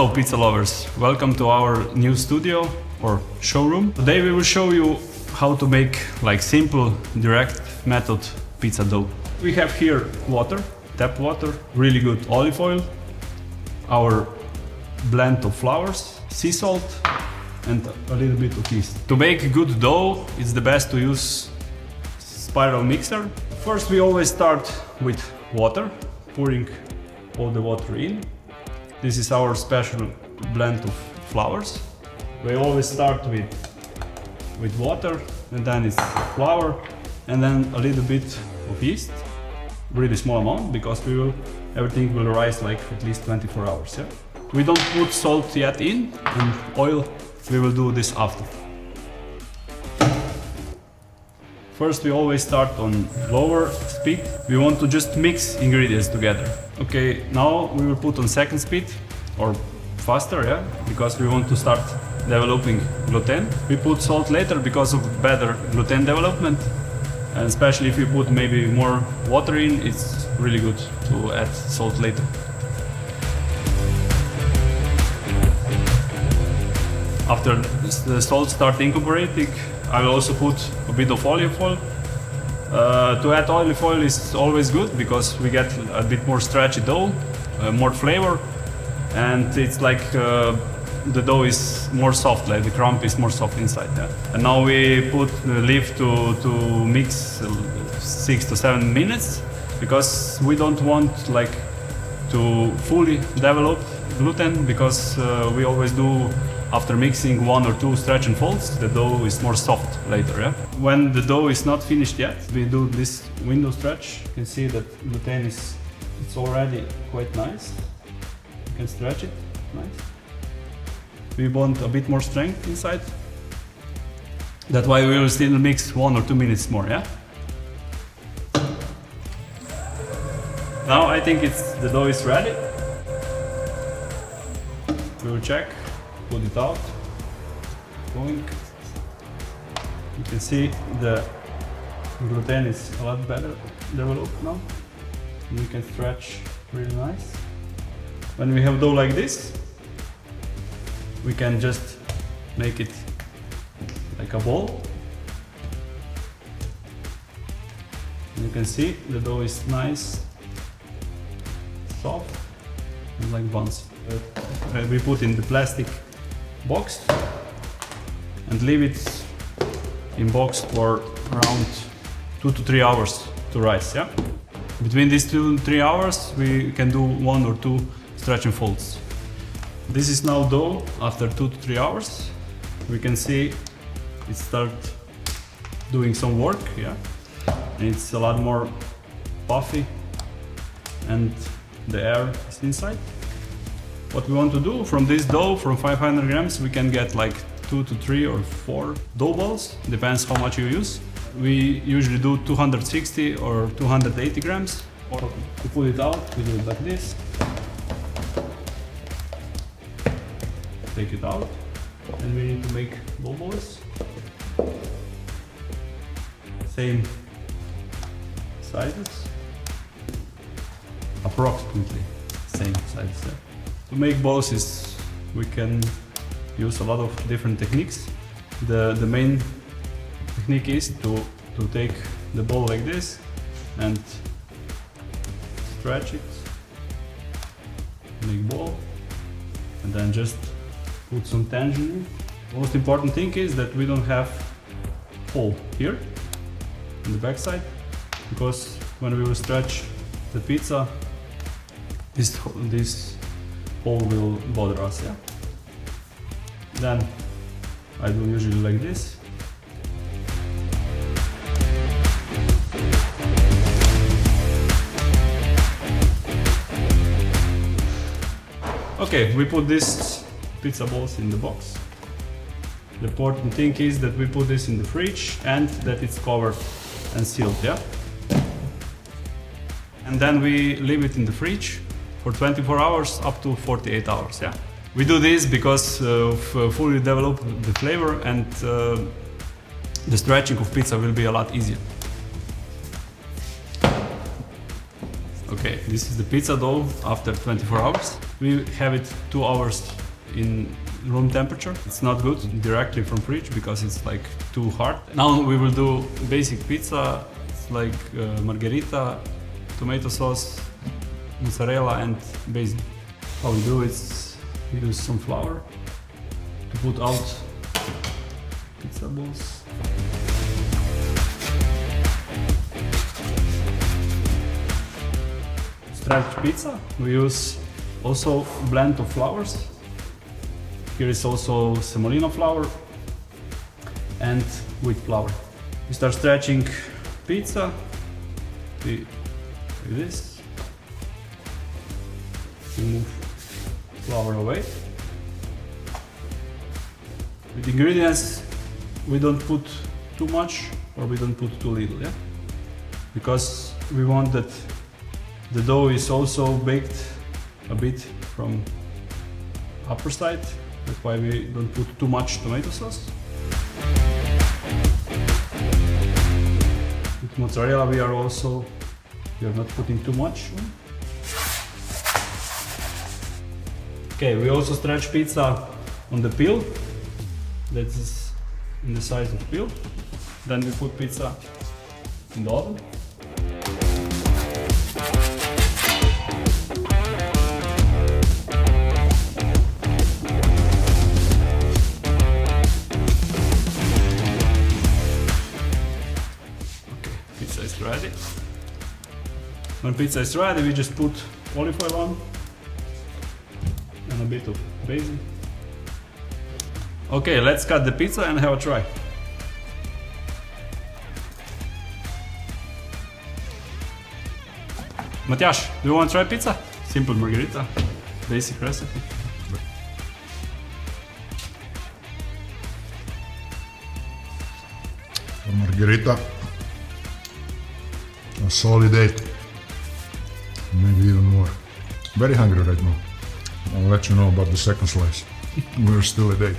Hello pizza lovers, welcome to our new studio or showroom. Today we will show you how to make like simple direct method pizza dough. We have here water, tap water, really good olive oil, our blend of flours, sea salt and a little bit of yeast. To make good dough it's the best to use spiral mixer. First we always start with water, pouring all the water in. This is our special blend of flours. We always start with water, and then it's flour, and then a little bit of yeast, really small amount, because everything will rise like at least 24 hours. Yeah? We don't put salt yet in, and oil, we will do this after. First we always start on lower speed. We want to just mix ingredients together. Okay, now we will put on second speed or faster, yeah, because we want to start developing gluten. We put salt later because of better gluten development, and especially if you put maybe more water in, it's really good to add salt later. After the salt start incorporating, I will also put a bit of olive oil. To add olive oil is always good because we get a bit more stretchy dough, more flavor, and it's like the dough is more soft, like the crumb is more soft inside. Yeah? And now we leave to mix 6 to 7 minutes because we don't want like to fully develop gluten, because we always do after mixing 1 or 2 stretch and folds, the dough is more soft later. Yeah? When the dough is not finished yet, we do this window stretch. You can see that gluten it's already quite nice. You can stretch it, nice. We want a bit more strength inside. That's why we will still mix 1 or 2 minutes more. Yeah. Now I think the dough is ready. We will check. Put it out, going. You can see the gluten is a lot better developed now. And we can stretch really nice. When we have dough like this, we can just make it like a ball. And you can see the dough is nice, soft, and like buns. We put in the plastic box and leave it in box for around 2 to 3 hours to rise. Yeah. Between these 2 to 3 hours, we can do 1 or 2 stretch and folds. This is now dough after 2 to 3 hours. We can see it start doing some work. Yeah, and it's a lot more puffy, and the air is inside. What we want to do from this dough, from 500 grams, we can get like 2 to 3 or 4 dough balls, depends how much you use. We usually do 260 or 280 grams. Or to put it out, we do it like this. Take it out, and we need to make dough balls. Same sizes, approximately same sizes. Yeah. To make balls we can use a lot of different techniques. The main technique is to take the ball like this and stretch it, make ball, and then just put some tension in. The most important thing is that we don't have hole here on the back side, because when we will stretch the pizza, this hole will bother us. Yeah. Then I do usually like this. Okay, we put these pizza balls in the box. The important thing is that we put this in the fridge and that it's covered and sealed. Yeah. And then we leave it in the fridge for 24 hours up to 48 hours. Yeah. We do this because fully develop the flavor, and the stretching of pizza will be a lot easier. Okay, this is the pizza dough after 24 hours. We have it 2 hours in room temperature. It's not good directly from fridge because it's like too hard. Now we will do basic pizza. It's like margherita, tomato sauce, mozzarella and basil. How we do is we use some flour to put out pizza balls. Stretch pizza. We use also blend of flours. Here is also semolina flour and wheat flour. We start stretching pizza. We do this. We move flour away. With ingredients, we don't put too much or we don't put too little, yeah? Because we want that the dough is also baked a bit from upper side. That's why we don't put too much tomato sauce. With mozzarella we are not putting too much. Okay, we also stretch pizza on the peel. That is in the size of peel. Then we put pizza in the oven. Pizza is ready. When pizza is ready, we just put olive oil on and a bit of basil. Okay, let's cut the pizza and have a try. Matjaž, do you want to try pizza? Simple margherita, basic recipe. Margherita, a solid 8, maybe even more. Very hungry right now. I'll let you know about the second slice. We're still at 8.